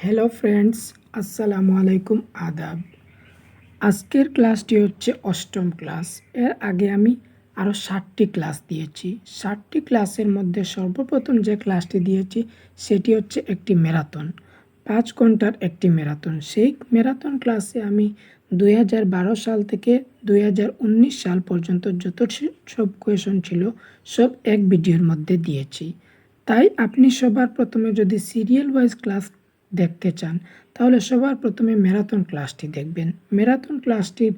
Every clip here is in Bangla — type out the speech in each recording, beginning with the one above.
হ্যালো ফ্রেন্ডস, আসসালামু আলাইকুম, আদাব। আজকের ক্লাসটি হচ্ছে অষ্টম ক্লাস। এর আগে আমি আরও 7টি ক্লাস দিয়েছি। 7টি ক্লাসের মধ্যে সর্বপ্রথম যে ক্লাসটি দিয়েছি সেটি হচ্ছে একটি ম্যারাথন, 5 ঘন্টার একটি ম্যারাথন। সেই ম্যারাথন ক্লাসে আমি 2012 সাল থেকে 2019 সাল পর্যন্ত যত সব কোয়েশন ছিল সব এক ভিডিওর মধ্যে দিয়েছি। তাই আপনি সবার প্রথমে যদি সিরিয়াল ওয়াইজ ক্লাস দেখতে চান তাহলে সবার প্রথমে ম্যারাথন ক্লাসটি দেখবেন। ম্যারাথন ক্লাসটির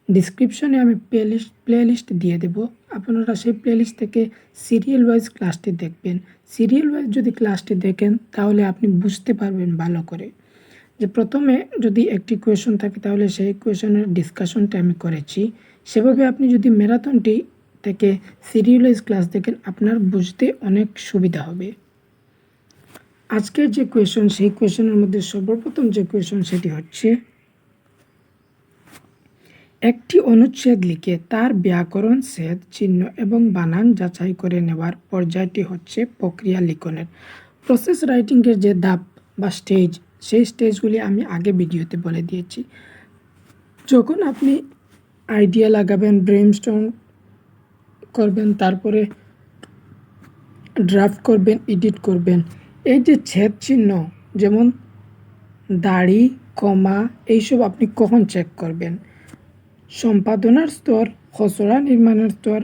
ডিসক্রিপশনে আমি প্লেলিস্ট দিয়ে দেব, আপনারা সেই প্লেলিস্ট থেকে সিরিয়াল ওয়াইজ ক্লাসটি দেখবেন। সিরিয়াল ওয়াইজ যদি ক্লাসটি দেখেন তাহলে আপনি বুঝতে পারবেন ভালো করে যে প্রথমে যদি একটি কোয়েশন থাকে তাহলে সেই কোয়েশনের ডিসকাশনটা আমি করেছি। সেভাবে আপনি যদি ম্যারাথনটি থেকে সিরিয়াল ওয়াইজ ক্লাস দেখেন আপনার বুঝতে অনেক সুবিধা হবে। আজকের যে কোয়েশন সেই কোয়েশনের মধ্যে সর্বপ্রথম যে কোয়েশন সেটি হচ্ছে একটি অনুচ্ছেদ লিখে তার ব্যাকরণ, ছেদ, চিহ্ন এবং বানান যাচাই করে নেওয়ার পর্যায়টি হচ্ছে প্রক্রিয়া লিখনের। প্রসেস রাইটিংয়ের যে ধাপ বা স্টেজ, সেই স্টেজগুলি আমি আগে ভিডিওতে বলে দিয়েছি। যখন আপনি আইডিয়া লাগাবেন, ব্রেইনস্টর্ম করবেন, তারপরে ড্রাফট করবেন, এডিট করবেন, এই যে ছেদ চিহ্ন যেমন দাড়ি, কমা, এইসব আপনি কখন চেক করবেন? সম্পাদনার স্তর, খসড়া নির্মাণের স্তর,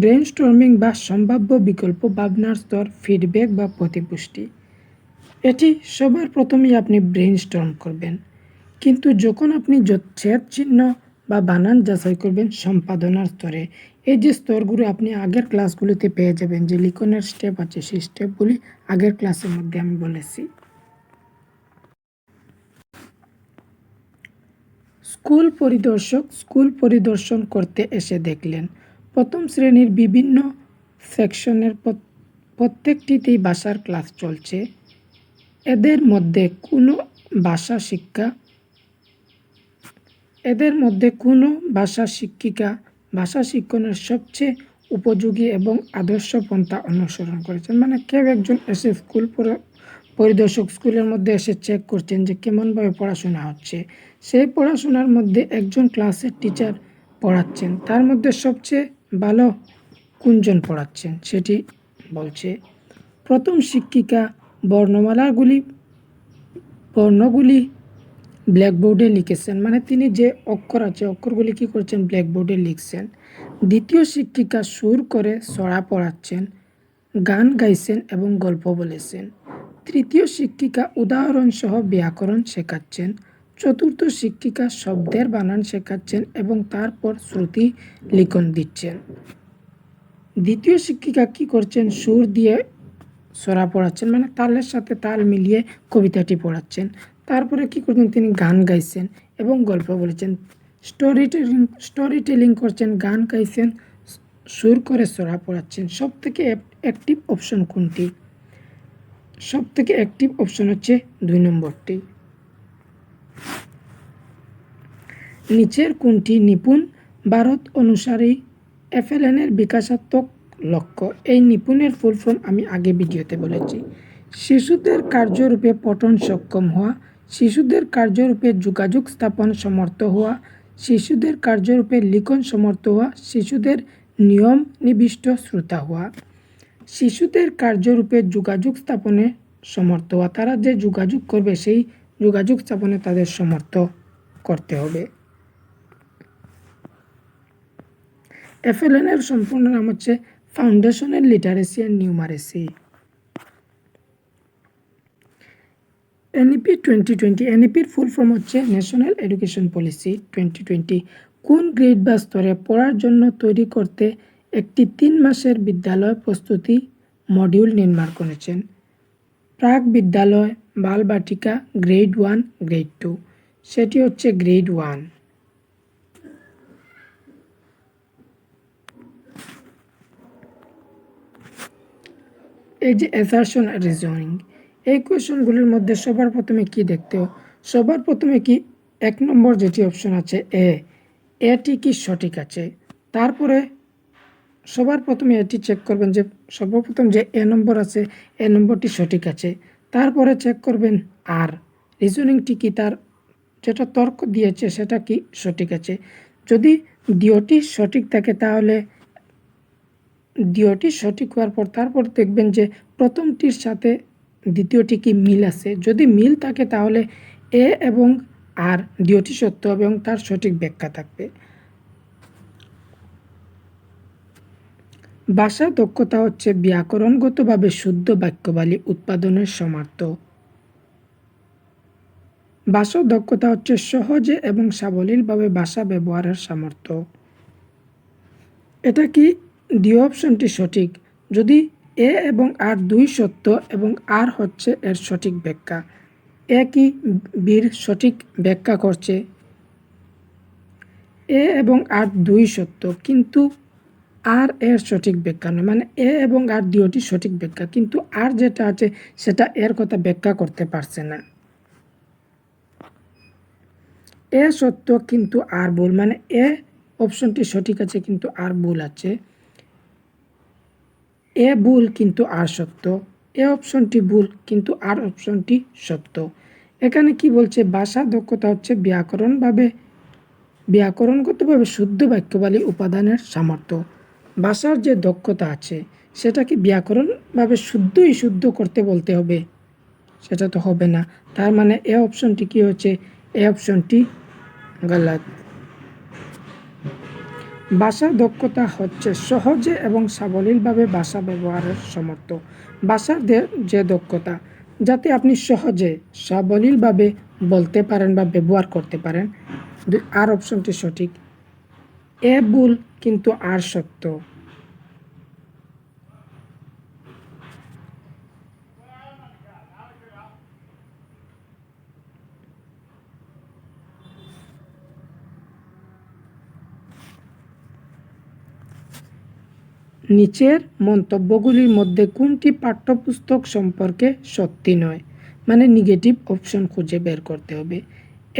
ব্রেইনস্টর্মিং বা সম্ভাব্য বিকল্প ভাবনার স্তর, ফিডব্যাক বা প্রতিপুষ্টি। এটি সবার প্রথমেই আপনি ব্রেইনস্টর্ম করবেন, কিন্তু যখন আপনি ছেদ চিহ্ন বা বানান যাচাই করবেন সম্পাদনার স্তরে, এই যে স্তরগুলো আপনি আগের ক্লাসগুলিতে পেয়ে যাবেন, যে লিখনের স্টেপ আছে সেই স্টেপগুলি আগের ক্লাসের মধ্যে আমি বলেছি। স্কুল পরিদর্শন করতে এসে দেখলেন প্রথম শ্রেণীর বিভিন্ন সেকশনের প্রত্যেকটিতেই ভাষার ক্লাস চলছে। এদের মধ্যে কোনো ভাষা শিক্ষিকা ভাষা শিক্ষণের সবচেয়ে উপযোগী এবং আদর্শ পন্থা অনুসরণ করেছেন। মানে কেউ একজন এসে পরিদর্শক স্কুলের মধ্যে এসে চেক করছেন যে কেমনভাবে পড়াশোনা হচ্ছে। সেই পড়াশোনার মধ্যে একজন ক্লাসের টিচার পড়াচ্ছেন, তার মধ্যে সবচেয়ে ভালো কোনজন পড়াচ্ছেন সেটি বলছে। প্রথম শিক্ষিকা বর্ণগুলি ব্ল্যাকবোর্ডে লিখেছেন, মানে তিনি যে অক্ষর আছে অক্ষরগুলি কী করছেন, ব্ল্যাকবোর্ডে লিখছেন। দ্বিতীয় শিক্ষিকা সুর করে ছড়া পড়াচ্ছেন, গান গাইছেন এবং গল্প বলেছেন। তৃতীয় শিক্ষিকা উদাহরণসহ ব্যাকরণ শেখাচ্ছেন। চতুর্থ শিক্ষিকা শব্দের বানান শেখাচ্ছেন এবং তারপর শ্রুতি লিখন দিচ্ছেন। দ্বিতীয় শিক্ষিকা কি করছেন, সুর দিয়ে ছড়া পড়াচ্ছেন, মানে তালের সাথে তাল মিলিয়ে কবিতাটি পড়াচ্ছেন। তারপরে কি করছেন, তিনি গান গাইছেন এবং গল্প বলেছেন। স্টোরি টেলিং করছেন, গান গাইছেন, সুর করে ছড়া পড়াচ্ছেন। সবথেকে অ্যাক্টিভ অপশন কোনটি? সবথেকে অ্যাক্টিভ অপশন হচ্ছে 2 নম্বরটি। নিচের কোনটি নিপুণ ভারত অনুসারী FLN-এর বিকাশাত্মক লক্ষ্য? এই নিপুণের ফুল ফর্ম আমি আগে ভিডিওতে বলেছি। শিশুদের কার্যরূপে পঠন সক্ষম হওয়া, শিশুদের কার্যরূপে যোগাযোগ স্থাপন সমর্থ হওয়া, শিশুদের কার্যরূপে লিখন সমর্থ হওয়া, শিশুদের নিয়ম নিবিষ্ট শ্রোতা হওয়া। শিশুদের কার্যরূপে যোগাযোগ স্থাপনে সমর্থ হওয়া, তারা যে যোগাযোগ করবে সেই যোগাযোগ স্থাপনে তাদের সমর্থ করতে হবে। FLN-এর সম্পূর্ণ নাম হচ্ছে foundational literacy and numeracy. NEP 2020, NEPর ফুল ফর্ম হচ্ছে ন্যাশনাল এডুকেশন পলিসি 2020। কোন গ্রেড বা স্তরে পড়ার জন্য তৈরি করতে একটি 3 মাসের বিদ্যালয় প্রস্তুতি মডিউল নির্মাণ করেছেন? প্রাক বিদ্যালয়, বালবাটিকা, গ্রেড 1, গ্রেড 2। সেটি হচ্ছে গ্রেড 1। এই যে অ্যাসারশন আর রিজনিং, এই কোয়েশনগুলির মধ্যে সবার প্রথমে কি দেখতে হবে? সবার প্রথমে কি 1 নম্বর যেটি অপশন আছে এটি কি সঠিক আছে? তারপরে সবার প্রথমে এটি চেক করবেন যে সর্বপ্রথম যে নম্বর আছে নম্বরটি সঠিক আছে। তারপরে চেক করবেন আর রিজনিংটি কি তার যেটা তর্ক দিয়েছে সেটা কি সঠিক আছে। যদি দ্বিতীয়টি সঠিক থাকে তাহলে দ্বিতীয়টি সঠিক হওয়ার পর তারপর দেখবেন যে প্রথমটির সাথে দ্বিতীয়টি কি মিল আছে। যদি মিল থাকে তাহলে এ এবং আর দ্বিতীয়টি সত্য হবে এবং তার সঠিক ব্যাখ্যা থাকবে। ভাষা দক্ষতা হচ্ছে ব্যাকরণগতভাবে শুদ্ধ বাক্যাবলী উৎপাদনের সামর্থ্য। ভাষা দক্ষতা হচ্ছে সহজে এবং সাবলীলভাবে ভাষা ব্যবহারের সামর্থ্য। এটা কি ডি অপশনটি সঠিক যদি এ এবং আর দুই সত্য এবং আর হচ্ছে এর সঠিক ব্যাখ্যা। এ কি বির সঠিক ব্যাখ্যা করছে। এ এবং আর দুই সত্য কিন্তু আর এর সঠিক ব্যাখ্যা নয়, মানে এ এবং আর দুইটি সঠিক ব্যাখ্যা কিন্তু আর যেটা আছে সেটা এর কথা ব্যাখ্যা করতে পারছে না। এ সত্য কিন্তু আর ভুল, মানে এ অপশনটি সঠিক আছে কিন্তু আর ভুল আছে। এ ভুল কিন্তু আর সত্য। এ অপশনটি ভুল কিন্তু আর অপশনটি সত্য। এখানে কি বলছে ভাষা দক্ষতা হচ্ছে ব্যাকরণগতভাবে শুদ্ধ বাক্যাবলী উপাদানের সামর্থ্য। ভাষার যে দক্ষতা আছে সেটাকে ব্যাকরণভাবে শুদ্ধ করতে বলতে হবে, সেটা তো হবে না। তার মানে এ অপশনটি কি হচ্ছে, এ অপশনটি গলত। ভাষা দক্ষতা হচ্ছে সহজে এবং সাবলীলভাবে ভাষা ব্যবহারের সামর্থ্য। ভাষার যে দক্ষতা যাতে আপনি সহজে সাবলীলভাবে বলতে পারেন বা ব্যবহার করতে পারেন। আর অপশনটি সঠিক। এ ভুল কিন্তু আর সত্য। নিচের মন্তব্যগুলির মধ্যে কোনটি পাঠ্যপুস্তক সম্পর্কে সত্যি নয়, মানে নেগেটিভ অপশন খুঁজে বের করতে হবে।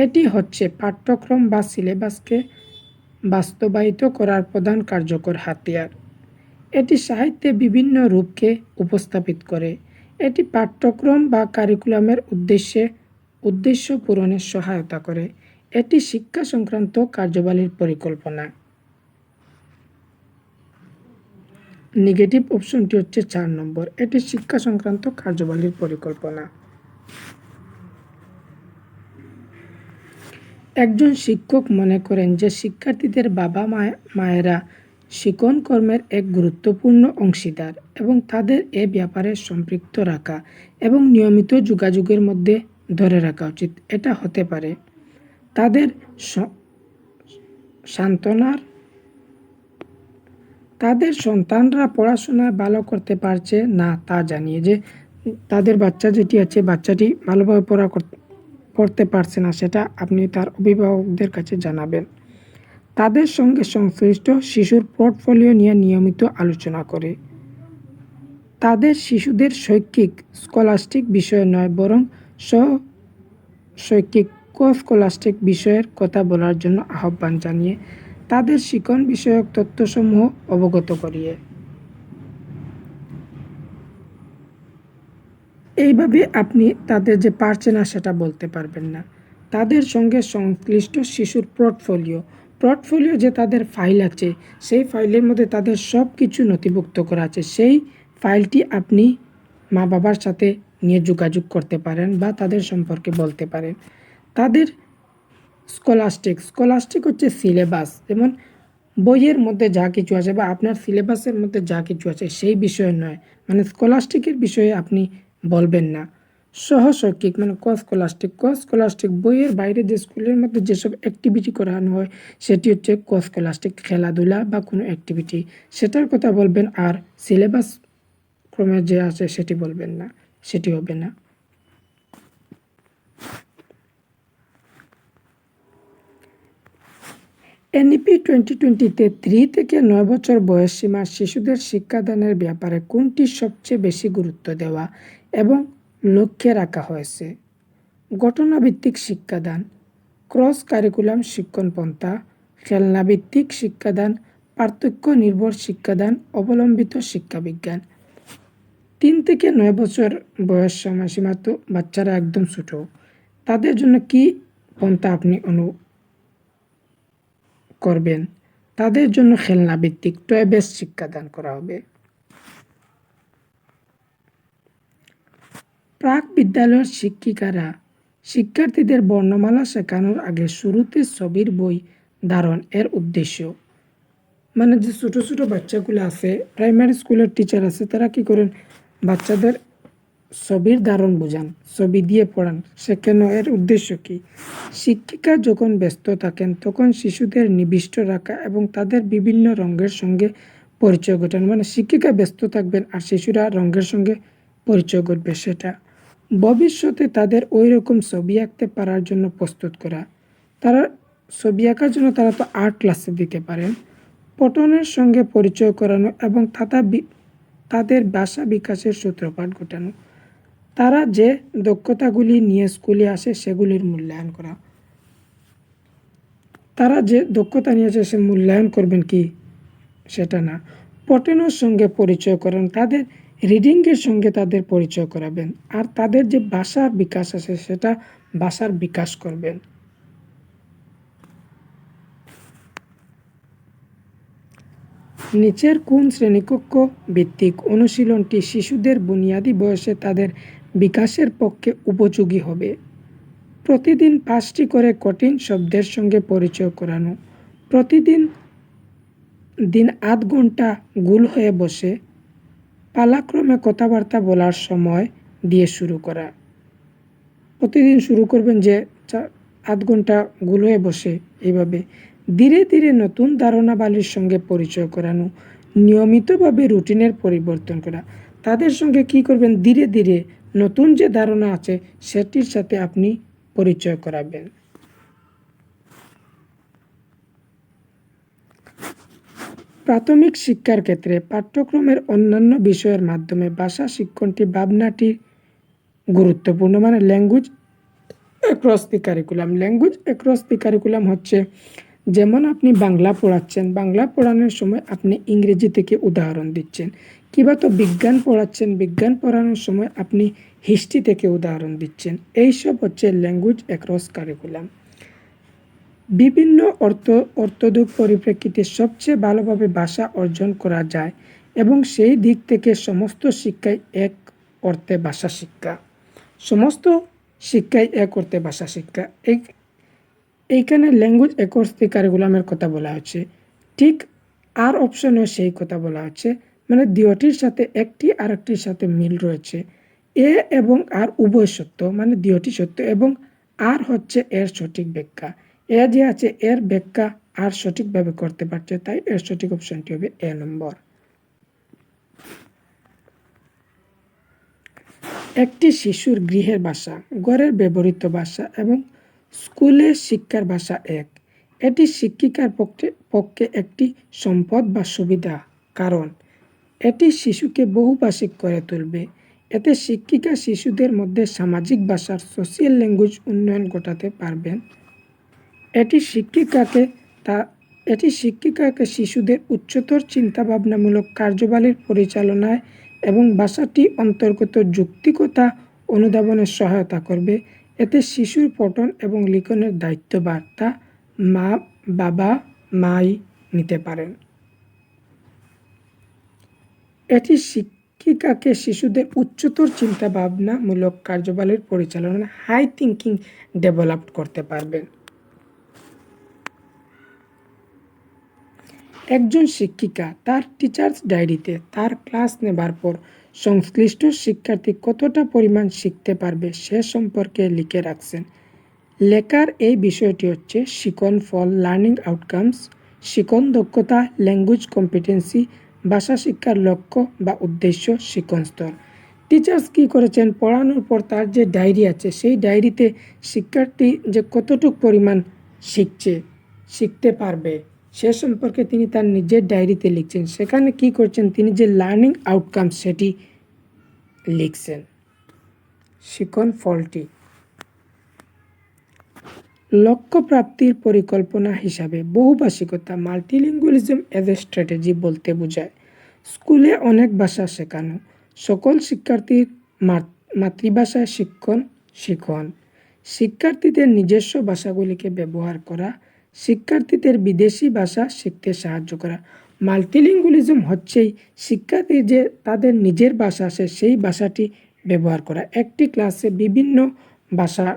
এটি হচ্ছে পাঠ্যক্রম বা সিলেবাসকে বাস্তবায়িত করার প্রধান কার্যকর হাতিয়ার। এটি সাহিত্যে বিভিন্ন রূপকে উপস্থাপিত করে। এটি পাঠ্যক্রম বা কারিকুলামের উদ্দেশ্য পূরণে সহায়তা করে। এটি শিক্ষা সংক্রান্ত কার্যাবলীর পরিকল্পনা। নেগেটিভ অপশনটি হচ্ছে 4 নম্বর, এটি শিক্ষা সংক্রান্ত কার্যাবলীর পরিকল্পনা। একজন শিক্ষক মনে করেন যে শিক্ষার্থীদের বাবা মায়েরা শিক্ষণ কর্মের এক গুরুত্বপূর্ণ অংশীদার এবং তাদের এ ব্যাপারে সম্পৃক্ত রাখা এবং নিয়মিত যোগাযোগের মধ্যে ধরে রাখা উচিত। এটা হতে পারে তাদের সন্তানরা পড়াশোনায় ভালো করতে পারছে না তা জানিয়ে, যে তাদের বাচ্চা যেটি আছে বাচ্চাটি ভালোভাবে পড়তে পারছে না সেটা আপনি তার অভিভাবকদের কাছে জানাবেন। তাদের সঙ্গে সংশ্লিষ্ট শিশুর পোর্টফোলিও নিয়ে নিয়মিত আলোচনা করে। তাদের শিশুদের শৈক্ষিক স্কলাস্টিক বিষয় নয় বরং শৈক্ষিক স্কলাস্টিক বিষয়ের কথা বলার জন্য আহ্বান জানিয়ে তাদের শিক্ষণ বিষয়ক তথ্যসমূহ অবগত করিয়ে। এইভাবে আপনি তাদের যে পারছে না সেটা বলতে পারবেন না। তাদের সঙ্গে সংশ্লিষ্ট শিশুর পোর্টফোলিও যে তাদের ফাইল আছে সেই ফাইলের মধ্যে তাদের সব কিছু নথিভুক্ত করা আছে, সেই ফাইলটি আপনি মা বাবার সাথে নিয়ে যোগাযোগ করতে পারেন বা তাদের সম্পর্কে বলতে পারেন। তাদের স্কলাস্টিক হচ্ছে সিলেবাস, যেমন বইয়ের মধ্যে যা কিছু আছে বা আপনার সিলেবাসের মধ্যে যা কিছু আছে সেই বিষয় নয়, মানে স্কলাস্টিকের বিষয়ে আপনি বলবেন না। সহশৈক্ষিক মানে স্কলাস্টিক বইয়ের বাইরে যে স্কুলের মধ্যে যেসব অ্যাক্টিভিটি করানো হয় সেটি হচ্ছে স্কলাস্টিক, খেলাধুলা বা কোনো অ্যাক্টিভিটি সেটার কথা বলবেন। আর সিলেবাস ক্রমে যে আছে সেটি বলবেন না, সেটি হবে না। এনইপি 2020-তে 3 থেকে 9 বছর বয়স সীমার শিশুদের শিক্ষাদানের ব্যাপারে কোনটি সবচেয়ে বেশি গুরুত্ব দেওয়া এবং লক্ষ্যে রাখা হয়েছে। ঘটনাভিত্তিক শিক্ষাদান, ক্রস কারিকুলাম শিক্ষণ পন্থা, খেলনাভিত্তিক শিক্ষাদান, পার্থক্য নির্ভর শিক্ষাদান, অবলম্বিত শিক্ষাবিজ্ঞান। 3 থেকে 9 বছর বয়স সময়সীমা তো বাচ্চারা একদম ছোট। তাদের জন্য কি পন্থা আপনি করবেন? তাদের জন্য খেলনা ভিত্তিক টয় বেসড শিক্ষাদান করা হবে। প্রাক বিদ্যালয়ের শিক্ষিকারা শিক্ষার্থীদের বর্ণমালা শেখানোর আগে শুরুতে ছবির বই ধারণ এর উদ্দেশ্য, মানে যে ছোট ছোট বাচ্চাগুলো আছে, প্রাইমারি স্কুলের টিচার আছে, তারা কি করেন বাচ্চাদের ছবির ধারণ বোঝান, ছবি দিয়ে পড়ান, শেখানো। এর উদ্দেশ্য কি? শিক্ষিকা যখন ব্যস্ত থাকেন তখন শিশুদের নিবিষ্ট রাখা এবং তাদের বিভিন্ন রঙের সঙ্গে পরিচয় ঘটানো, মানে শিক্ষিকা ব্যস্ত থাকবেন আর শিশুরা রঙের সঙ্গে পরিচয় ঘটবে, সেটা ভবিষ্যতে তাদের ওই রকম ছবি আঁকতে পারার জন্য প্রস্তুত করা। তারা ছবি আঁকার জন্য তারা তো আর্ট ক্লাসে দিতে পারেন। পঠনের সঙ্গে পরিচয় করানো এবং তাদের ভাষা বিকাশের সূত্রপাত ঘটানো। তারা যে দক্ষতাগুলি নিয়ে স্কুলে আসে সেগুলির মূল্যায়ন করা। তারা যে দক্ষতা নিয়ে আসে সে মূল্যায়ন করবেন কি সেটা না, পঠনের সঙ্গে পরিচয় করান, তাদের রিডিংয়ের সঙ্গে তাদের পরিচয় করাবেন, আর তাদের যে ভাষার বিকাশ আছে সেটা ভাষার বিকাশ করবেন। নিচের কোন শ্রেণীকক্ষ ভিত্তিক অনুশীলনটি শিশুদের বুনিয়াদী বয়সে তাদের বিকাশের পক্ষে উপযোগী হবে? প্রতিদিন 5টি করে কঠিন শব্দের সঙ্গে পরিচয় করানো। প্রতিদিন আধ ঘন্টা গোল হয়ে বসে পালাক্রমে কথাবার্তা বলার সময় দিয়ে শুরু করা। প্রতিদিন শুরু করবেন যে আধ ঘন্টা গোল হয়ে বসে, এইভাবে ধীরে ধীরে নতুন ধারণাবলীর সঙ্গে পরিচয় করানো। নিয়মিতভাবে রুটিনের পরিবর্তন করা। তাদের সঙ্গে কি করবেন, ধীরে ধীরে নতুন যে ধারণা আছে সেটির সাথে আপনি পরিচয় করাবেন। প্রাথমিক শিক্ষার ক্ষেত্রে পাঠ্যক্রমের অন্যান্য বিষয়ের মাধ্যমে ভাষা শিক্ষণটি ভাবনাটি গুরুত্বপূর্ণ, মানে ল্যাঙ্গুয়েজ অ্যাক্রস দি কারিকুলাম। ল্যাঙ্গুয়েজ অ্যাক্রস দি কারিকুলাম হচ্ছে, যেমন আপনি বাংলা পড়াচ্ছেন, বাংলা পড়ানোর সময় আপনি ইংরেজি থেকে উদাহরণ দিচ্ছেন, কিংবা তো বিজ্ঞান পড়াচ্ছেন, বিজ্ঞান পড়ানোর সময় আপনি হিস্ট্রি থেকে উদাহরণ দিচ্ছেন। এইসব হচ্ছে ল্যাঙ্গুয়েজ অ্যাক্রস কারিকুলাম। বিভিন্ন অর্থোদ্যোগ পরিপ্রেক্ষিতে সবচেয়ে ভালোভাবে ভাষা অর্জন করা যায় এবং সেই দিক থেকে সমস্ত শিক্ষাই এক অর্থে ভাষা শিক্ষা। সমস্ত শিক্ষাই এক অর্থে ভাষা শিক্ষা। এইখানে ল্যাঙ্গুয়েজ অ্যাক্রস দি কারিকুলামের কথা বলা হচ্ছে, ঠিক আর অপশনেও সেই কথা বলা হচ্ছে, মানে দুইটির সাথে একটি আরেকটির সাথে মিল রয়েছে। এ এবং আর উভয় সত্য, মানে দুইটি সত্য এবং আর হচ্ছে এর সঠিক ব্যাখ্যা। এ যে আছে এর ব্যাখ্যা আর সঠিকভাবে করতে পারছে, তাই এর সঠিক অপশনটি হবে এ নম্বর। একটি শিশুর গৃহের ভাষা, ঘরের ব্যবহৃত ভাষা এবং স্কুলের শিক্ষার ভাষা এক। এটি শিক্ষিকার পক্ষে একটি সম্পদ বা সুবিধা, কারণ এটি শিশুকে বহুভাষিক করে তুলবে। এতে শিক্ষিকা শিশুদের মধ্যে সামাজিক ভাষার সোশিয়াল ল্যাঙ্গুয়েজ উন্নয়ন ঘটাতে পারবেন। এটি শিক্ষিকাকে শিশুদের উচ্চতর চিন্তাভাবনামূলক কার্যাবলীর পরিচালনায় এবং ভাষাটি অন্তর্গত যৌক্তিকতা অনুধাবনে সহায়তা করবে। এতে শিশুর পঠন এবং লিখনের দায়িত্বভার তা বাবা-মাই নিতে পারেন। এটি শিক্ষিকাকে শিশুদের উচ্চতর চিন্তাভাবনামূলক কার্যাবলীর পরিচালনা, হাই থিঙ্কিং ডেভেলপ করতে পারবেন। একজন শিক্ষিকা তার টিচার্স ডায়েরিতে তার ক্লাস নেবার পর সংশ্লিষ্ট শিক্ষার্থী কতটা পরিমাণ শিখতে পারবে সে সম্পর্কে লিখে রাখছেন। লেখার এই বিষয়টি হচ্ছে শিখন ফল, লার্নিং আউটকামস, শিখন দক্ষতা, ল্যাঙ্গুয়েজ কম্পিটেন্সি, ভাষা শিক্ষার লক্ষ্য বা উদ্দেশ্য, শিখন স্তর। টিচার্স কী করেছেন, পড়ানোর পর তার যে ডায়েরি আছে সেই ডায়েরিতে শিক্ষার্থী যে কতটুকু পরিমাণ শিখতে পারবে সে সম্পর্কে তিনি তার নিজের ডায়েরিতে লিখছেন। সেখানে কি করছেন, তিনি যে লার্নিং আউটকাম সেটি লিখছেন, শিখন ফলটি। লক্ষ্য প্রাপ্তির পরিকল্পনা হিসাবে বহুভাষিকতা, মাল্টিলিঙ্গুয়ালিজম এজ এ স্ট্র্যাটেজি বলতে বোঝায় স্কুলে অনেক ভাষা শেখানো, সকল শিক্ষার্থীর মাতৃভাষায় শিখন। শিক্ষার্থীদের নিজস্ব ভাষাগুলিকে ব্যবহার করা, শিক্ষার্থীদের বিদেশি ভাষা শিখতে সাহায্য করা। মাল্টিলিঙ্গুয়ালিজম হচ্ছেই শিক্ষার্থী যে তাদের নিজের ভাষা আছে সেই ভাষাটি ব্যবহার করা। একটি ক্লাসে বিভিন্ন ভাষা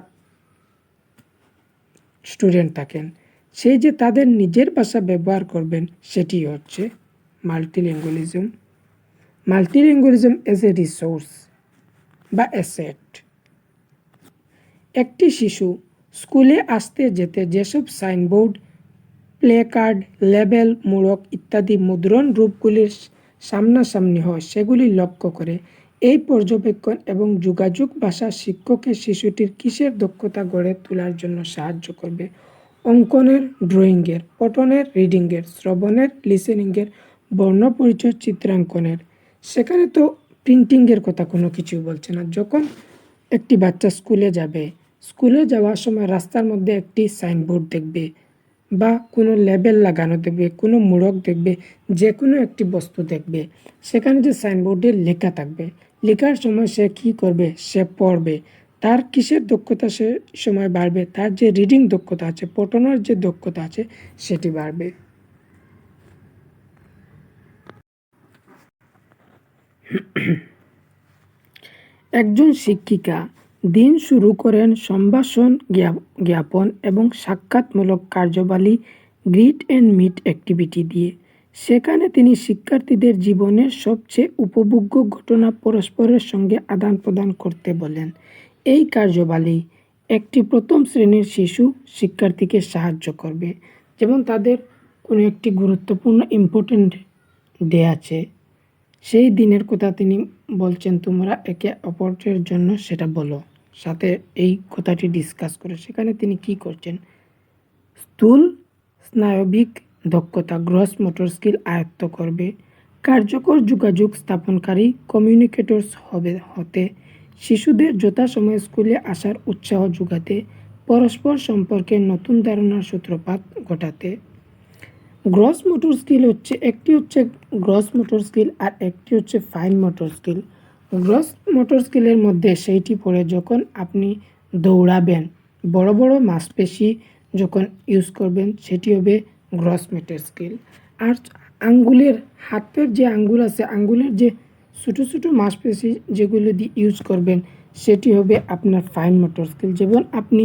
স্টুডেন্ট থাকেন, সেই যে তাদের নিজের ভাষা ব্যবহার করবেন সেটি হচ্ছে মাল্টিলিঙ্গুয়ালিজম। মাল্টিলিঙ্গুয়ালিজম এজ এ রিসোর্স বা অ্যাসেট। একটি শিশু স্কুলে আসতে যেতে যেসব সাইনবোর্ড, প্লেকার্ড, লেবেল, মোড়ক ইত্যাদি মুদ্রণ রূপগুলির সামনাসামনি হয় সেগুলি লক্ষ্য করে এই পর্যবেক্ষণ এবং যোগাযোগ ভাষা শিক্ষকের শিশুটির কিসের দক্ষতা গড়ে তোলার জন্য সাহায্য করবে? অঙ্কনের, ড্রয়িংয়ের, পঠনের, রিডিংয়ের, শ্রবণের, লিসেনিংয়ের, বর্ণপরিচয়, চিত্রাঙ্কনের। সেখানে তো প্রিন্টিংয়ের কথা কোনো কিছু বলছে না। যখন একটি বাচ্চা স্কুলে যাওয়ার সময় রাস্তার মধ্যে একটি সাইনবোর্ড দেখবে বা কোনো লেবেল লাগানো দেখবে, কোনো মোড়ক দেখবে, যে কোনো একটি বস্তু দেখবে, সেখানে যে সাইনবোর্ডে লেখা থাকবে, লেখার সময় সে কী করবে? সে পড়বে। তার কিসের দক্ষতা সে সময় বাড়বে? তার যে রিডিং দক্ষতা আছে, পঠনের যে দক্ষতা আছে সেটি বাড়বে। একজন শিক্ষিকা দিন শুরু করেন সম্ভাষণ, জ্ঞাপন এবং সাক্ষাৎমূলক কার্যাবলী, গ্রিট অ্যান্ড মিট অ্যাক্টিভিটি দিয়ে। সেখানে তিনি শিক্ষার্থীদের জীবনের সবচেয়ে উপভোগ্য ঘটনা পরস্পরের সঙ্গে আদান প্রদান করতে বলেন। এই কার্যাবলী একটি প্রথম শ্রেণীর শিশু শিক্ষার্থীকে সাহায্য করবে। যেমন তাদের কোনো একটি গুরুত্বপূর্ণ ইম্পর্টেন্ট ডে আছে, সেই দিনের কথা তিনি বলছেন, তোমরা একে অপরের জন্য সেটা বলো, সাথে এই কথাটি ডিসকাস করে। সেখানে তিনি কি করছেন? স্থূল স্নায়বিক দক্ষতা, গ্রস মোটর স্কিল আয়ত্ত করবে। কার্যকর যোগাযোগ স্থাপনকারী কমিউনিকেটরস হতে, শিশুদের যথাসময়ে স্কুলে আসার উৎসাহ যোগাতে, পরস্পর সম্পর্কে নতুন ধারণার সূত্রপাত ঘটাতে। গ্রস মোটর স্কিল একটি হচ্ছে গ্রস মোটর স্কিল আর একটি হচ্ছে fine motor skill. Gross motor স্কিলের মধ্যে সেইটি পড়ে যখন আপনি দৌড়াবেন, বড় বড় মাংসপেশি যখন ইউজ করবেন সেটি হবে গ্রস মোটর স্কিল। আর আঙ্গুলের, হাতের যে আঙ্গুল আছে, আঙ্গুলের যে ছোটো ছোটো মাংসপেশি যেগুলো দিয়ে ইউজ করবেন সেটি হবে আপনার ফাইন মোটর স্কিল। যেমন আপনি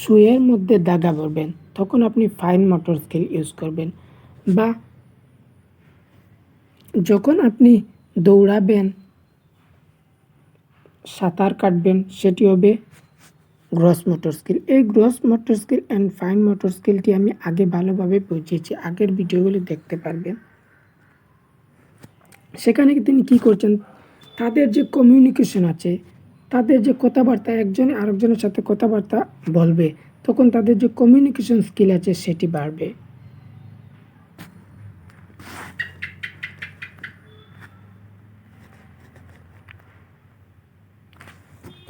সুইয়ের মধ্যে দাগা ভরবেন, তখন আপনি ফাইন মোটর স্কিল ইউজ করবেন। বা যখন আপনি দৌড়াবেন, সাঁতার কাটবেন, সেটি হবে গ্রস মোটর স্কিল। এই gross motor skill and fine motor স্কিলটি আমি আগে ভালোভাবে বুঝিয়েছি, আগের ভিডিওগুলি দেখতে পারবেন। সেখানে তিনি কি করছেন? তাদের যে কমিউনিকেশন আছে, তাদের যে কথাবার্তা, একজনে আরেকজনের সাথে কথাবার্তা বলবে, তখন তাদের যে কমিউনিকেশন স্কিল আছে সেটি বাড়বে।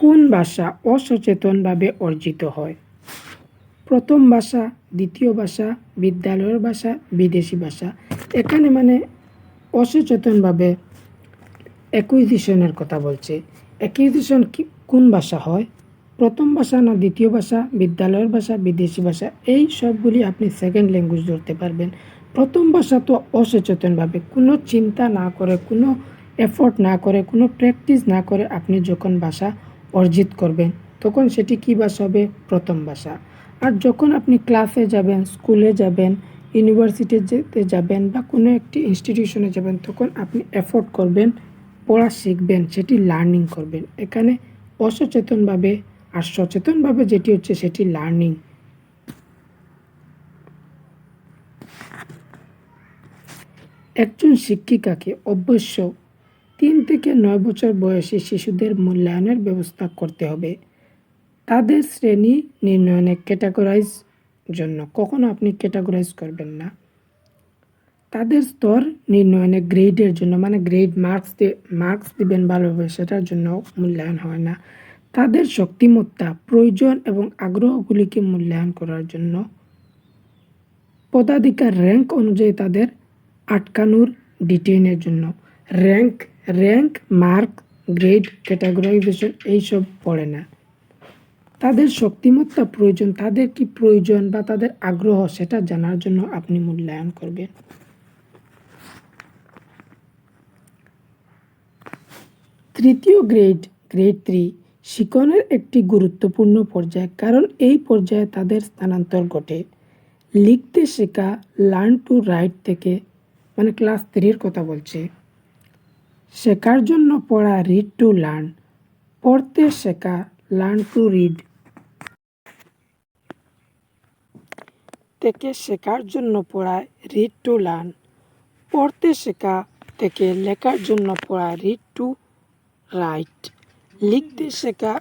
কোন ভাষা অসচেতনভাবে অর্জিত হয়? প্রথম ভাষা, দ্বিতীয় ভাষা, বিদ্যালয়ের ভাষা, বিদেশি ভাষা। এখানে মানে অসচেতনভাবে অ্যাকুইজিশনের কথা বলছে। অ্যাকুইজিশন কোন ভাষা হয়? প্রথম ভাষা না দ্বিতীয় ভাষা, বিদ্যালয়ের ভাষা, বিদেশি ভাষা, এই সবগুলি আপনি সেকেন্ড ল্যাঙ্গুয়েজ ধরতে পারবেন। প্রথম ভাষা তো অসচেতনভাবে, কোনো চিন্তা না করে, কোনো এফোর্ট না করে, কোনো প্র্যাকটিস না করে আপনি যখন ভাষা অর্জিত করবেন তখন সেটি কী ভাষা হবে? প্রথম ভাষা। আর যখন আপনি ক্লাসে যাবেন, স্কুলে যাবেন, ইউনিভার্সিটিতে যাবেন বা কোনো একটি ইনস্টিটিউশনে যাবেন, তখন আপনি এফোর্ট করবেন, পড়া শিখবেন, সেটি লার্নিং করবেন। এখানে অসচেতনভাবে আর সচেতনভাবে যেটি হচ্ছে সেটি লার্নিং। একজন শিক্ষিকাকে অবশ্য 3 থেকে 9 বছর বয়সী শিশুদের মূল্যায়নের ব্যবস্থা করতে হবে। তাদের শ্রেণী নির্ণয়নে ক্যাটাগরাইজ জন্য কখনো আপনি ক্যাটাগরাইজ করবেন না। তাদের স্তর নির্ণয়নে গ্রেডের জন্য, মানে গ্রেড মার্কস দিবেন ভালোভাবে, সেটার জন্য মূল্যায়ন হয় না। তাদের শক্তিমত্তা, প্রয়োজন এবং আগ্রহগুলিকে মূল্যায়ন করার জন্য, পদাধিকার র্যাঙ্ক অনুযায়ী তাদের আটকানোর ডিটেইনের জন্য। র্যাঙ্ক মার্ক গ্রেড, ক্যাটাগরাইজেশন এইসব পড়ে না। তাদের শক্তিমত্তা প্রয়োজন, তাদের কি প্রয়োজন বা তাদের আগ্রহ সেটা জানার জন্য আপনি মূল্যায়ন করবেন। তৃতীয় গ্রেড, গ্রেড 3 শিক্ষণের একটি গুরুত্বপূর্ণ পর্যায়, কারণ এই পর্যায়ে তাদের স্থানান্তর ঘটে লিখতে শেখা, লার্ন টু রাইট থেকে, মানে ক্লাস 3 কথা বলছে। শেখার জন্য পড়া, রিড টু লার্ন, পড়তে শেখা, লার্ন টু রিড থেকে শেখার জন্য পড়া, রিড টু লার্ন, পড়তে শেখা থেকে লেখার জন্য পড়া, রিড টু রাইট, লিখতে শেখা,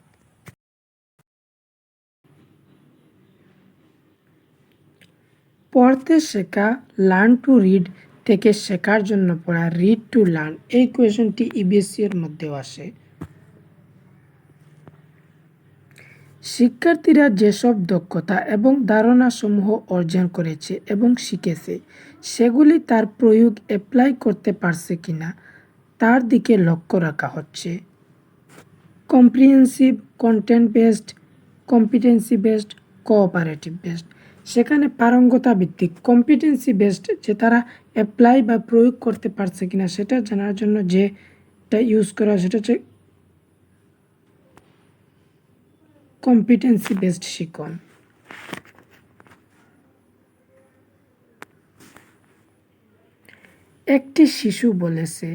পড়তে শেখা, লার্ন টু রিড থেকে শেখার জন্য পড়া, রিড টু লার্ন। এই কোয়েশনটি ইবিএসসি এর মধ্যেও আসে। শিক্ষার্থীরা যেসব দক্ষতা এবং ধারণাসমূহ অর্জন করেছে এবং শিখেছে সেগুলি তার প্রয়োগ অ্যাপ্লাই করতে পারছে কিনা তার দিকে লক্ষ্য রাখা হচ্ছে। Comprehensive, content based, competency based, cooperative based. সেখানে পারঙ্গতা ভিত্তিক। কম্পিটেন্সি বেসড যে তারা অ্যাপ্লাই বা প্রয়োগ করতে পারছে কিনা সেটা জানার জন্য যেটা ইউজ করা সেটা হচ্ছে কম্পিটেন্সি বেসড শিক্ষণ। একটি শিশু বলেছে,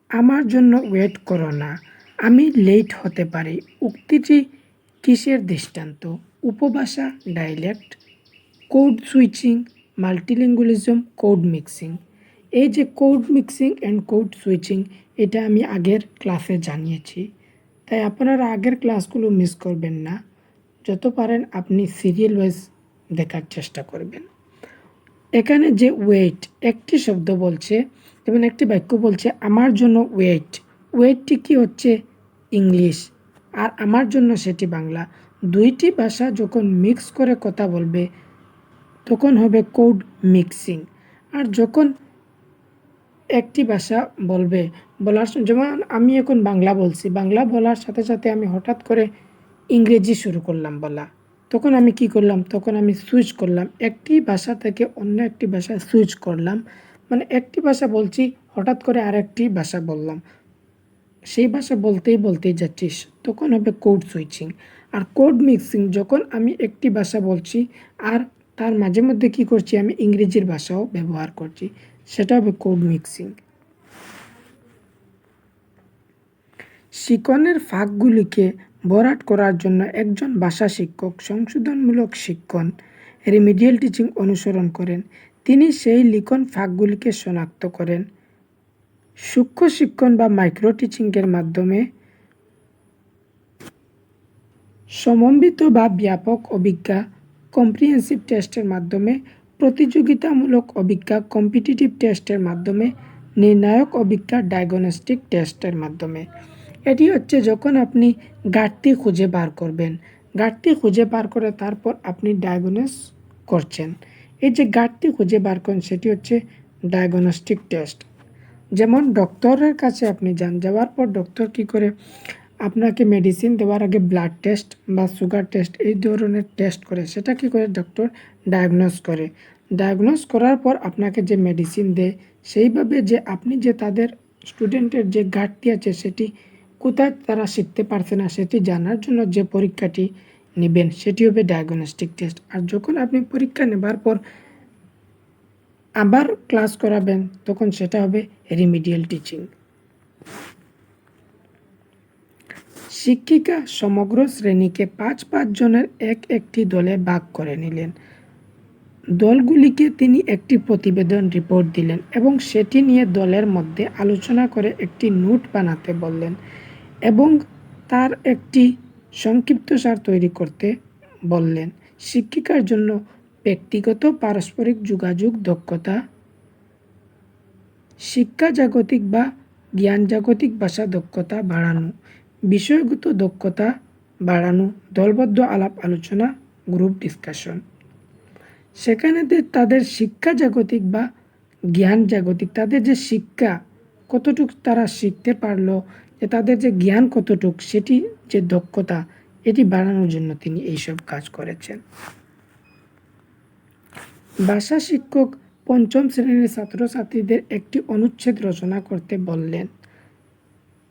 আমার জন্য ওয়েট করো না, আমি লেট হতে পারি। উক্তিটি কিসের দৃষ্টান্ত? উপভাষা, dialect, code switching, মাল্টিলিঙ্গুয়ালিজম, code mixing. এই যে code mixing and code switching, এটা আমি আগের ক্লাসে জানিয়েছি, তাই আপনারা আগের ক্লাসগুলো মিস করবেন না। যত পারেন আপনি সিরিয়াল ওয়াইজ দেখার চেষ্টা করবেন। এখানে যে ওয়েট, একটি শব্দ বলছে, যেমন একটি বাক্য বলছে আমার জন্য ওয়েট, ওয়েটটি কি হচ্ছে ইংলিশ আর আমার জন্য সেটি বাংলা। দুইটি ভাষা যখন মিক্স করে কথা বলবে তখন হবে কোড মিক্সিং। আর যখন একটি ভাষা বলবে, বলার যেমন আমি এখন বাংলা বলছি, বাংলা বলার সাথে সাথে আমি হঠাৎ করে ইংরেজি শুরু করলাম বলা, তখন আমি কি করলাম, তখন আমি সুইচ করলাম, একটি ভাষা থেকে অন্য একটি ভাষায় সুইচ করলাম, মানে একটি ভাষা বলছি হঠাৎ করে আরেকটি ভাষা বললাম, সেই ভাষা বলতেই বলতেই যাচ্ছিস, তখন হবে কোড সুইচিং। আর কোড মিক্সিং যখন আমি একটি ভাষা বলছি আর তার মাঝে মধ্যে কি করছি আমি ইংরেজির ভাষাও ব্যবহার করছি, সেটা হবে কোড মিক্সিং। শিক্ষণের ফাঁকগুলিকে ভরাট করার জন্য একজন ভাষা শিক্ষক সংশোধনমূলক শিক্ষণ রিমিডিয়াল টিচিং অনুসরণ করেন। তিনি সেই লিখন ফাঁকগুলিকে শনাক্ত করেন সূক্ষ্ম শিক্ষণ বা মাইক্রো টিচিংয়ের মাধ্যমে, সমন্বিত বা ব্যাপক অভিজ্ঞা কম্প্রিহেন্সিভ টেস্টের মাধ্যমে, প্রতিযোগিতামূলক অভিজ্ঞা কম্পিটিটিভ টেস্টের মাধ্যমে, নির্ণায়ক অভিজ্ঞা ডায়াগনস্টিক টেস্টের মাধ্যমে। এটি হচ্ছে যখন আপনি ঘাটতি খুঁজে বার করবেন, ঘাটতি খুঁজে বার করে তারপর আপনি ডায়াগনোস করছেন। এই যে ঘাটতি খুঁজে বার করেন সেটি হচ্ছে ডায়াগনস্টিক টেস্ট। যেমন ডক্টরের কাছে আপনি যান, যাওয়ার পর ডক্টর কী করে আপনাকে মেডিসিন দেওয়ার আগে ব্লাড টেস্ট বা সুগার টেস্ট এই ধরনের টেস্ট করে, সেটা কী করে ডক্টর ডায়াগনোস করে। ডায়াগনোস করার পর আপনাকে যে মেডিসিন দেয় সেইভাবে যে আপনি যে তাদের স্টুডেন্টের যে ঘাটতি আছে সেটি কোথায় তারা শিখতে পারছে না সেটি জানার জন্য যে পরীক্ষাটি নেবেন সেটি হবে ডায়াগনস্টিক টেস্ট। আর যখন আপনি পরীক্ষা নেবার পর আবার ক্লাস করাবেন তখন সেটা হবে রিমিডিয়াল টিচিং। শিক্ষিকা সমগ্র শ্রেণীকে 5 জনের একটি দলে ভাগ করে নিলেন। দলগুলিকে তিনি একটি প্রতিবেদন রিপোর্ট দিলেন এবং সেটি নিয়ে দলের মধ্যে আলোচনা করে একটি নোট বানাতে বললেন এবং তার একটি সংক্ষিপ্তসার তৈরি করতে বললেন। শিক্ষিকার জন্য ব্যক্তিগত পারস্পরিক যোগাযোগ দক্ষতা, শিক্ষা জাগতিক বা জ্ঞান জাগতিক ভাষা দক্ষতা বাড়ানো, বিষয়গত দক্ষতা বাড়ানো, দলবদ্ধ আলাপ আলোচনা, গ্রুপ ডিসকাশন। সেখানে তাদের শিক্ষা জাগতিক বা জ্ঞান জাগতিক, তাদের যে শিক্ষা কতটুকু তারা শিখতে পারলো, যে তাদের যে জ্ঞান কতটুক, সেটি যে দক্ষতা, এটি বাড়ানোর জন্য তিনি এইসব কাজ করেছেন। ভাষা শিক্ষক পঞ্চম শ্রেণীর ছাত্রছাত্রীদের একটি অনুচ্ছেদ রচনা করতে বললেন।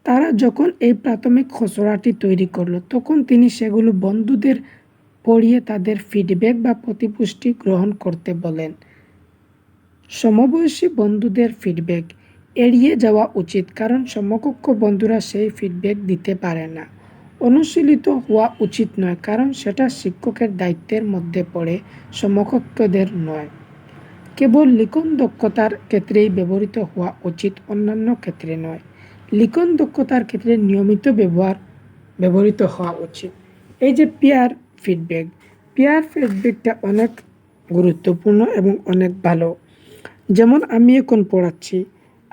তারা যখন এই প্রাথমিক খসড়াটি তৈরি করলো, তখন তিনি সেগুলো বন্ধুদের পড়িয়ে তাদের ফিডব্যাক বা প্রতিপুষ্টি গ্রহণ করতে বলেন। সমবয়সী বন্ধুদের ফিডব্যাক এড়িয়ে যাওয়া উচিত, কারণ সমকক্ষ বন্ধুরা সেই ফিডব্যাক দিতে পারে না। অনুশীলিত হওয়া উচিত নয়, কারণ সেটা শিক্ষকের দায়িত্বের মধ্যে পড়ে, সমকক্ষদের নয়। কেবল লিখন দক্ষতার ক্ষেত্রেই ব্যবহৃত হওয়া উচিত, অন্যান্য ক্ষেত্রে নয়। লিখন দক্ষতার ক্ষেত্রে নিয়মিত ব্যবহৃত হওয়া উচিত। এই যে পিয়ার ফিডব্যাকটা অনেক গুরুত্বপূর্ণ এবং অনেক ভালো। যেমন আমি এখন পড়াচ্ছি,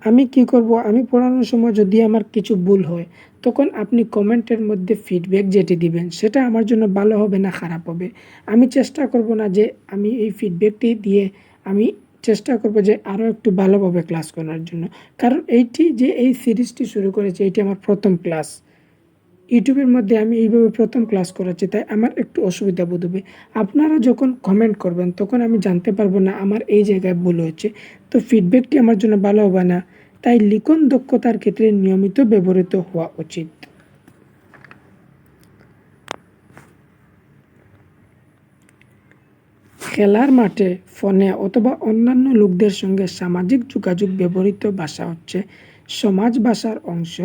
আমি কি করব, আমি পড়ানোর সময় যদি আমার কিছু ভুল হয়, তখন আপনি কমেন্টের মধ্যে ফিডব্যাক যেটি দিবেন, সেটা আমার জন্য ভালো হবে না খারাপ হবে। আমি চেষ্টা করব না যে আমি এই ফিডব্যাকটি দিয়ে আমি চেষ্টা করব যে আরও একটু ভালোভাবে ক্লাস করার জন্য। কারণ এই সিরিজটি শুরু করেছি, এটি আমার প্রথম ক্লাস। ইউটিউবের মধ্যে আমি এইভাবে প্রথম ক্লাস করাচ্ছি, তাই আমার একটু অসুবিধা বোধ হবে। আপনারা যখন কমেন্ট করবেন, তখন আমি জানতে পারবো না আমার এই জায়গায় ভুল হয়েছে, তো ফিডব্যাকটি আমার জন্য ভালো হবে না। তাই লিখন দক্ষতার ক্ষেত্রে নিয়মিত ব্যবহৃত হওয়া উচিত। খেলার মাঠে, ফোনে অথবা অন্যান্য লোকদের সঙ্গে সামাজিক যোগাযোগ ব্যবহৃত ভাষা হচ্ছে সমাজ ভাষার অংশ,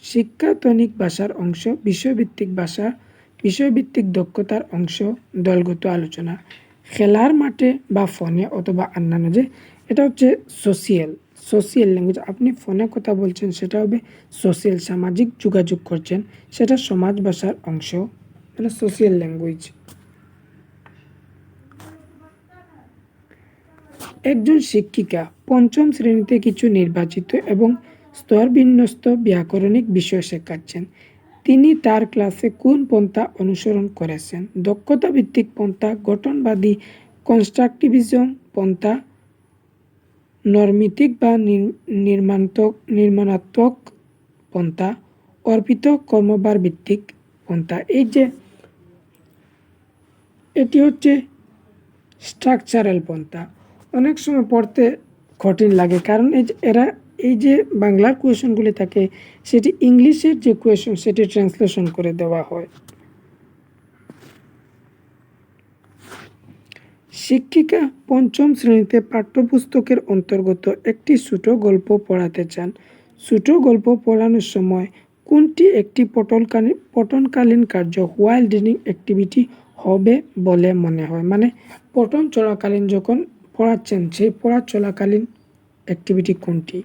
শিক্ষায়তনিক ভাষার অংশ, বিষয়ভিত্তিক দক্ষতার অংশ, দলগত আলোচনা। খেলার মাঠে বা ফোনে অথবা অন্যান্য এটা হচ্ছে সোশিয়াল ল্যাঙ্গুয়েজ। আপনি ফোনে কথা বলছেন, সেটা হবে সোশিয়াল, সামাজিক যোগাযোগ করছেন, সেটা সমাজ ভাষার অংশ, মানে সোশিয়াল ল্যাঙ্গুয়েজ। একজন শিক্ষিকা পঞ্চম শ্রেণীতে কিছু নির্বাচিত এবং স্তরবিন্যস্ত ব্যাকরণিক বিষয় শেখাচ্ছেন। তিনি তার ক্লাসে কোন পন্থা অনুসরণ করেছেন? দক্ষতা ভিত্তিক পন্থা, গঠনবাদী কনস্ট্রাকটিভিজম পন্থা, নর্মিতিক বা নির্মাণাত্মক পন্থা, অর্পিত কর্মভার ভিত্তিক পন্থা। এটি হচ্ছে স্ট্রাকচারাল পন্থা। অনেক সময় পড়তে কঠিন লাগে, কারণ এই যে বাংলার কোয়েশনগুলি থাকে, সেটি ইংলিশের যে কোয়েশন, সেটি ট্রান্সলেশন করে দেওয়া হয়। শিক্ষিকা পঞ্চম শ্রেণীতে পাঠ্যপুস্তকের অন্তর্গত একটি ছোট গল্প পড়াতে চান। ছোট গল্প পড়ানোর সময় কোনটি একটি পঠনকালীন কার্য, হোয়াইল রিডিং অ্যাক্টিভিটি হবে বলে মনে হয়? মানে পঠন চলাকালীন যখন পড়াচ্ছেন, সেই পড়া চলাকালীন অ্যাক্টিভিটি কোনটি?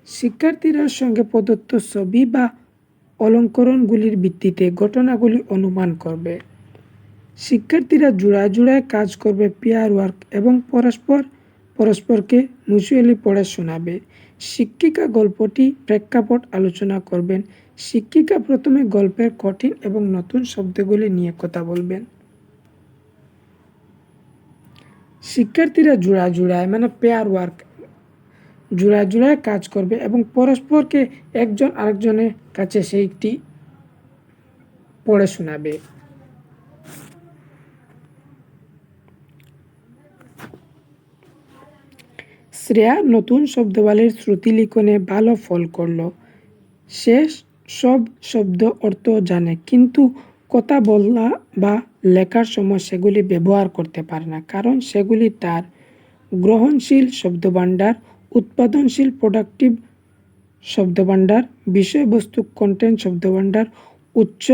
শিক্ষার্থীরা সঙ্গে প্রদত্ত ছবি বা অলঙ্করণগুলির ভিত্তিতে ঘটনাগুলি অনুমান করবে। শিক্ষার্থীরা জোড়ায় কাজ করবে, পেয়ার ওয়ার্ক, এবং পরস্পরকে মিউচুয়ালি পড়ে শোনাবে। শিক্ষিকা গল্পটি প্রেক্ষাপট আলোচনা করবেন। শিক্ষিকা প্রথমে গল্পের কঠিন এবং নতুন শব্দগুলি নিয়ে কথা বলবেন। শিক্ষার্থীরা জোড়ায় মানে পেয়ার ওয়ার্ক, জোড়ায় কাজ করবে এবং পরস্পরকে একজন আরেকজনের কাছে সেইটি পড়ে শোনাবে। শ্রেয়া নতুন শব্দাবলীর শ্রুতি লিখনে ভালো ফল করল। সে সব শব্দ অর্থ জানে, কিন্তু কথা বলা বা লেখার সময় সেগুলি ব্যবহার করতে পারে না, কারণ সেগুলি তার গ্রহণশীল শব্দভাণ্ডার, উৎপাদনশীল প্রোডাক্টিভ শব্দভাণ্ডার, বিষয়বস্তু কন্টেন্ট শব্দভাণ্ডার, উচ্চ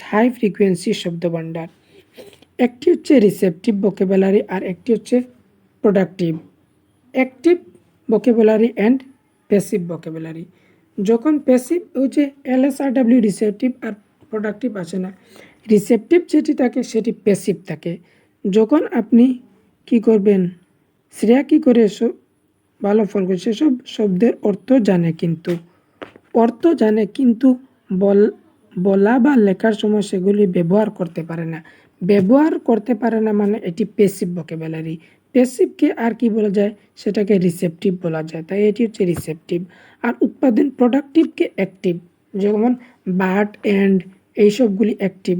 হাই ফ্রিকোয়েন্সি শব্দভাণ্ডার। একটি হচ্ছে রিসেপটিভ ভোকাবুলারি আর একটি হচ্ছে productive. Active vocabulary and passive vocabulary. যখন প্যাসিভ হচ্ছে LSRW রিসেপটিভ আর প্রোডাক্টিভ আসে না, রিসেপটিভ যেটি থাকে সেটি প্যাসিভ থাকে। যখন আপনি কি করবেন, শ্রেয়া কি করে ভালো ফল করে, সেসব শব্দের অর্থ জানে, কিন্তু বলা বা লেখার সময় সেগুলি ব্যবহার করতে পারে না। ব্যবহার করতে পারে না মানে এটি প্যাসিভ ভোকাবুলারি। প্যাসিভকে আর কি বলা যায়, সেটাকে রিসেপটিভ বলা যায়, তাই এটি হচ্ছে রিসেপটিভ। আর উৎপাদন প্রোডাক্টিভকে অ্যাক্টিভ, যেমন বাট অ্যান্ড এইসবগুলি অ্যাক্টিভ,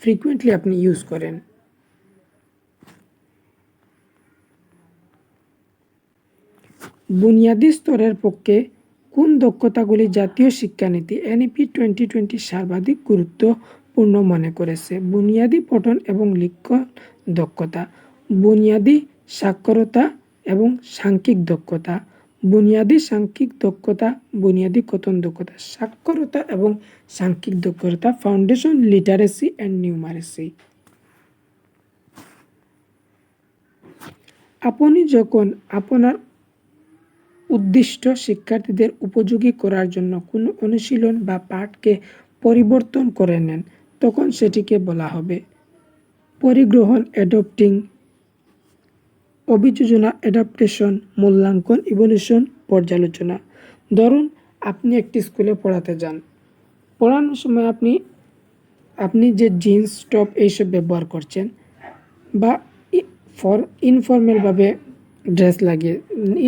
ফ্রিকুয়েন্টলি আপনি ইউজ করেন। বুনিয়াদী স্তরের পক্ষে কোন দক্ষতাগুলি জাতীয় শিক্ষানীতি এনইপি 2020 সর্বাধিক গুরুত্বপূর্ণ মনে করেছে? বুনিয়াদী পঠন এবং লিখন দক্ষতা, বুনিয়াদী সাক্ষরতা এবং সাংখ্যিক দক্ষতা, বুনিয়াদী সাংখ্যিক দক্ষতা, বুনিয়াদী কথন দক্ষতা, সাক্ষরতা এবং সাংখ্যিক দক্ষতা, ফাউন্ডেশন লিটারেসি অ্যান্ড নিউমারেসি। আপনি যখন আপনার উদ্দিষ্ট শিক্ষার্থীদের উপযোগী করার জন্য কোনো অনুশীলন বা পাঠকে পরিবর্তন করে নেন, তখন সেটিকে বলা হবে পরিগ্রহণ, অ্যাডপ্টিং, অভিযোজনা, অ্যাডাপ্টেশন, মূল্যাঙ্কন, ইভ্যালুয়েশন, পর্যালোচনা। ধরুন আপনি একটি স্কুলে পড়াতে যান, পড়ানোর সময় আপনি যে জিন্স টপ এইসব ব্যবহার করছেন বা ইনফর্মালভাবে ড্রেস লাগিয়ে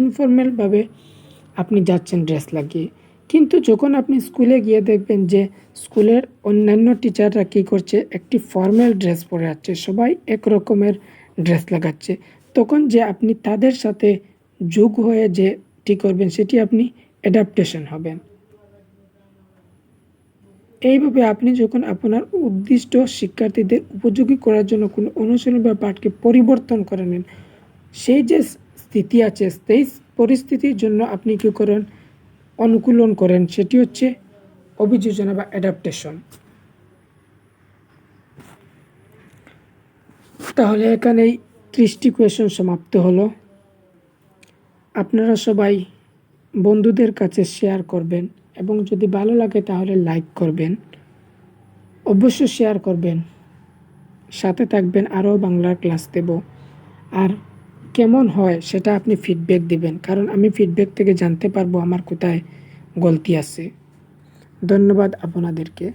ইনফর্মালভাবে আপনি যাচ্ছেন ড্রেস লাগিয়ে, কিন্তু যখন আপনি স্কুলে গিয়ে দেখবেন যে স্কুলের অন্যান্য টিচাররা কী করছে, একটি ফর্মাল ড্রেস পরে যাচ্ছে, সবাই এক রকমের ড্রেস লাগাচ্ছে, তখন যে আপনি তাদের সাথে যোগ হয়ে যে ঠিক করবেন, সেটি আপনি অ্যাডাপ্টেশন হবেন। এইভাবে আপনি যখন আপনার উদ্দিষ্ট শিক্ষার্থীদের উপযোগী করার জন্য কোনো অনুশীলন বা পাঠকে পরিবর্তন করে নেন, সেই যে স্থিতি আছে সেই পরিস্থিতির জন্য আপনি কী করেন, অনুকূলন করেন, সেটি হচ্ছে অভিযোজনা বা অ্যাডাপ্টেশন। তাহলে এখানেই 30টি কোয়েশন সমাপ্ত হলো। আপনারা সবাই বন্ধুদের কাছে শেয়ার করবেন এবং যদি ভালো লাগে তাহলে লাইক করবেন, অবশ্যই শেয়ার করবেন, সাথে থাকবেন, আরও বাংলার ক্লাস দেব। আর কেমন হয় সেটা আপনি ফিডব্যাক দিবেন, কারণ আমি ফিডব্যাক থেকে জানতে পারবো আমার কোথায় গলতি আছে। ধন্যবাদ আপনাদেরকে।